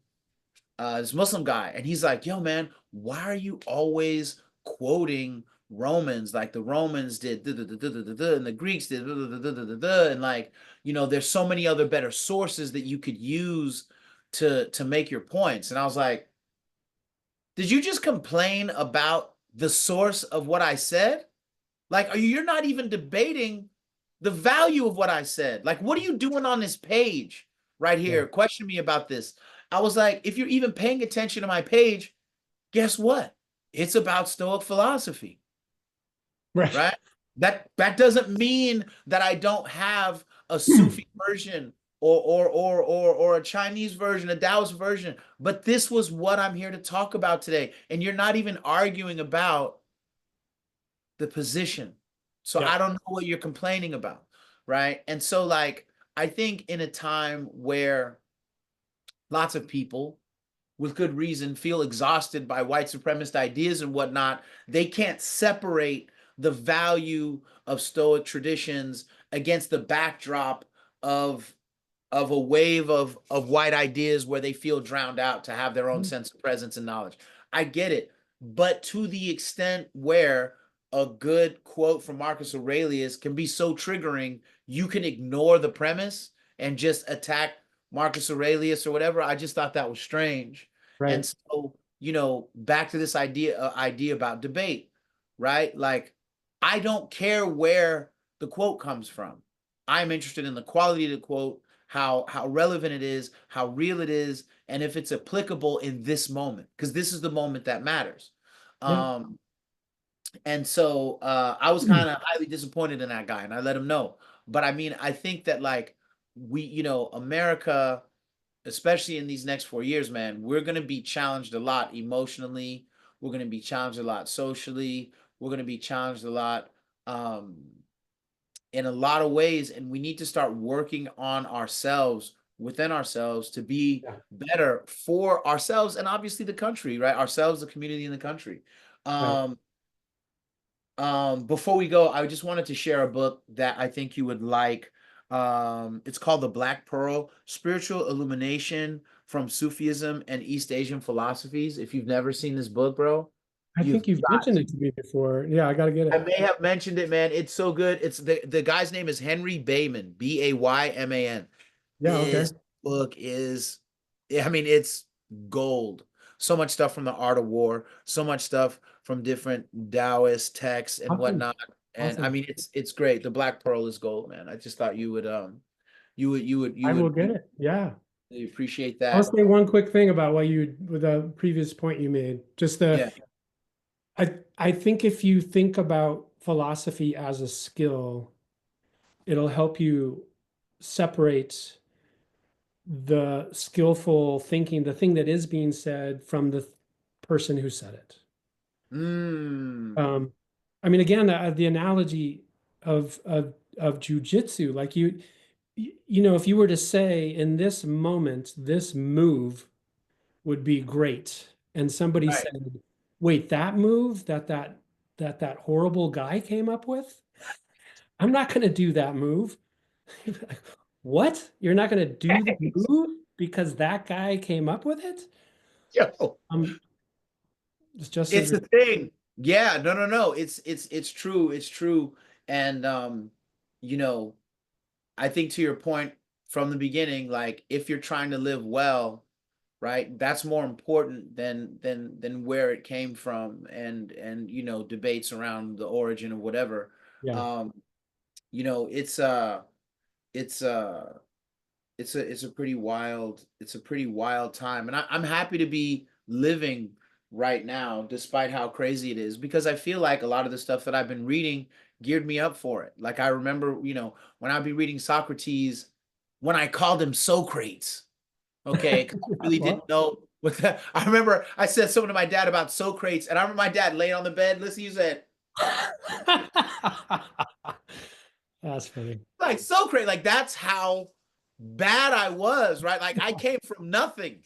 this Muslim guy, and he's like, yo, man, why are you always quoting Romans like the Romans did, and the Greeks did, and like, there's so many other better sources that you could use to make your points. And I was like, did you just complain about the source of what I said? Like, you're not even debating the value of what I said. Like, what are you doing on this page right yeah. here? Question me about this. I was like, if you're even paying attention to my page, guess what? It's about Stoic philosophy, Right. right? That doesn't mean that I don't have a Sufi version or a Chinese version, a Taoist version, but this was what I'm here to talk about today. And you're not even arguing about the position. So Yeah. I don't know what you're complaining about, right? And so like I think in a time where lots of people with good reason feel exhausted by white supremacist ideas and whatnot, they can't separate the value of Stoic traditions against the backdrop of a wave of white ideas where they feel drowned out to have their own sense of presence and knowledge. I get it, but to the extent where a good quote from Marcus Aurelius can be so triggering, you can ignore the premise and just attack Marcus Aurelius or whatever. I just thought that was strange. And Right. so back to this idea about debate, right? Like, I don't care where the quote comes from. I'm interested in the quality of the quote, how relevant it is, how real it is, and if it's applicable in this moment, because this is the moment that matters. Yeah. And so I was kind of highly disappointed in that guy, and I let him know. But I mean, I think that like America, especially in these next 4 years, man, we're gonna be challenged a lot emotionally. We're gonna be challenged a lot socially. We're gonna be challenged a lot um, in a lot of ways, and we need to start working on ourselves within ourselves to be Yeah. better for ourselves and obviously the country, right? Ourselves, the community, and the country. Right. Um, before we go, I just wanted to share a book that I think you would like. It's called The Black Pearl: Spiritual Illumination from Sufism and East Asian Philosophies. If you've never seen this book, bro, I you've think you've got mentioned to. it to me before. Yeah, I got to get I it. may have mentioned it, man. It's so good. It's the guy's name is Henry Bayman, Bayman. Yeah. Okay. This book is, I mean, it's gold. So much stuff from the Art of War, so much stuff from different Taoist texts and Awesome. whatnot. And I Awesome. mean, it's great. The Black Pearl is gold, man. I just thought I will you get it. Yeah. would appreciate I'll that. say one quick thing about what you, with the previous point you made. Just Yeah. I think if you think about philosophy as a skill, it'll help you separate the skillful thinking, the thing that is being said, from the person who said it. Mm. Um, I mean, again, the analogy of jujitsu, like if you were to say in this moment, this move would be great, and somebody Right. said, "Wait, that move that horrible guy came up with? I'm not going to do that move." What? You're not going to do the move because that guy came up with it? Yo. Um, it's just as It's the thing. Yeah, no, no, no. It's true. It's true. And you know, I think to your point from the beginning, like if you're trying to live well, right, that's more important than where it came from and debates around the origin of whatever. yeah, Um, it's it's uh it's a pretty wild time, and I'm happy to be living right now despite how crazy it is, because I feel like a lot of the stuff that I've been reading geared me up for it. Like I remember, when I'd be reading Socrates, when I called him Socrates, okay, 'cause I really didn't well, know what that. I remember I said something to my dad about Socrates, and I remember my dad laying on the bed. Listen, he said, that's funny. like Socrates, like that's how bad I was, right? Like I came from nothing.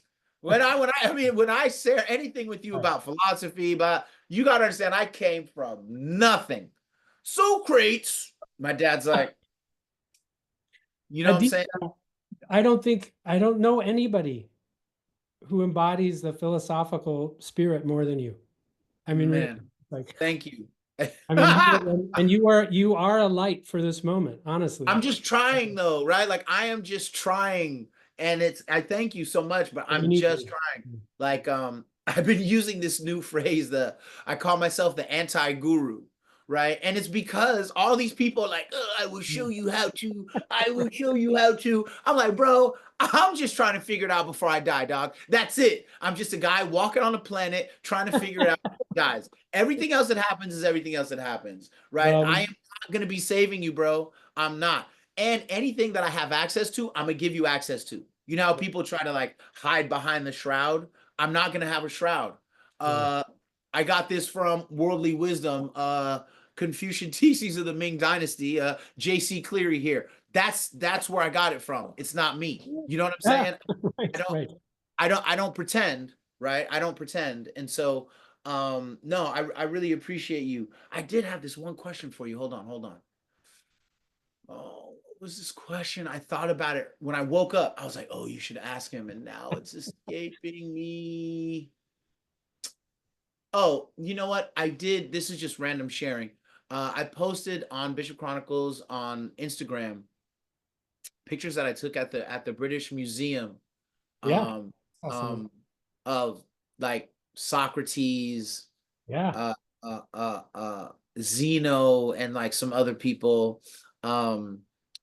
I mean, when I share anything with you Right. about philosophy, but you gotta understand, I came from nothing. Socrates, my dad's like, you know I what I'm do, saying? I don't know anybody who embodies the philosophical spirit more than you. I mean, really, Man, like, thank you. I mean, you are a light for this moment, I'm honestly. just trying though, right? Like I am just trying, and I thank you so much, but You I'm need to just be. trying. Like I've been using this new phrase, the I call myself the anti-guru, right? And it's because all these people are like, "Oh, I will show you how to. I will show you how to." I'm like, "Bro, I'm just trying to figure it out before I die, dog. That's it. I'm just a guy walking on a planet trying to figure it out, guys. Everything else that happens is everything else that happens, right? I Well, am not going to be saving you, bro. I'm not. And anything that I have access to, I'm gonna give you access to. You know how people try to like hide behind the shroud? I'm not gonna have a shroud. yeah. Uh I got this from Worldly Wisdom, Confucian Teachings of the Ming Dynasty, J.C. Cleary here. That's where I got it from. It's not me. You know what I'm Yeah, saying? I right, don't right. I don't pretend, right? I don't pretend. And so no, I really appreciate you. I did have this one question for you. Hold on. Oh, what was this question? I thought about it when I woke up. I was like, oh, you should ask him. And now it's escaping me. Oh, you know what? I did. This is just random sharing. I posted on Bishop Chronicles on Instagram pictures that I took at the British Museum Yeah, um awesome. of like Socrates, Yeah. uh, uh, uh, uh, Zeno, and like some other people. Um,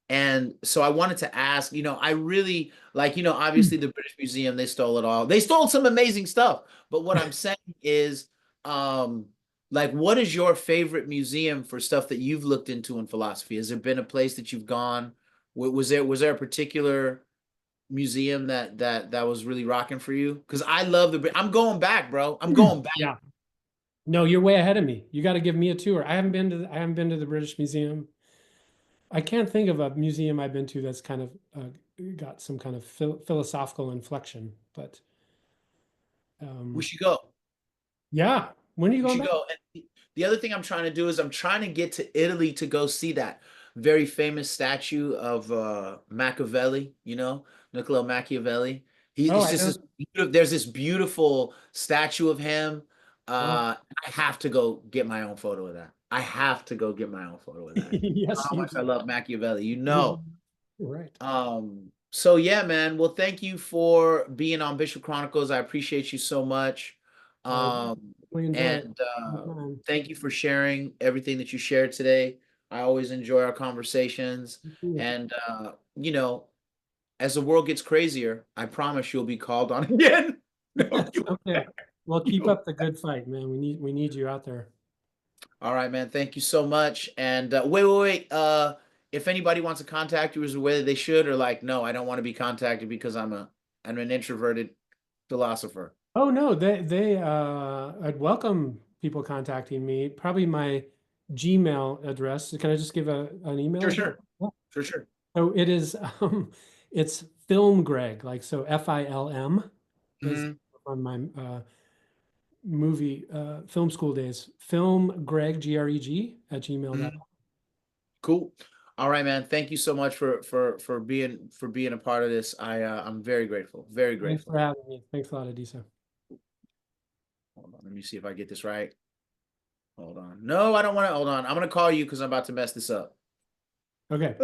and so I wanted to ask, I really like, obviously the British Museum, they stole it all. They stole some amazing stuff. But what I'm saying is, um, like, what is your favorite museum for stuff that you've looked into in philosophy? Has there been a place that you've gone? Was there a particular museum that was really rocking for you? Because I love I'm going back, bro. I'm going back. Yeah. No, you're way ahead of me. You got to give me a tour. I haven't been to the British Museum. I can't think of a museum I've been to that's kind of got some kind of philosophical inflection. But We um, should go. yeah, when are you We going should back? go. And the other thing I'm trying to do is I'm trying to get to Italy to go see that very famous statue of Machiavelli, Niccolo Machiavelli. Oh, It's I just know. there's this beautiful statue of him. Yeah. I have to go get my own photo of that. I have to go get my own photo of that. Yes, How you much I do. love Machiavelli, You right. So yeah, man. Well, thank you for being on Bishop Chronicles. I appreciate you so much. I Um, really enjoy it. and thank you for sharing everything that you shared today. I always enjoy our conversations. And as the world gets crazier, I promise you'll be called on again. No, Yes. Okay. Well, keep you- up the good fight, man. We need you out there. All right, man. Thank you so much. And wait. If anybody wants to contact you, is there whether they should or like, no, I don't want to be contacted because I'm an introverted philosopher. Oh no, I'd welcome people contacting me. Probably my Gmail address. Can I just give an email Sure, address? sure, Yeah. sure, sure. So it is it's Film Greg, like so FILM is Hmm. on my movie film school days. Film Greg GREG at Hmm. gmail.com. Cool. All right, man. Thank you so much for being a part of this. I'm very grateful. Very Thanks grateful. for having me. Thanks a lot, Adisa. Hold on. Let me see if I get this right. Hold on. No, I don't want to. Hold on. I'm gonna call you because I'm about to mess this up. Okay.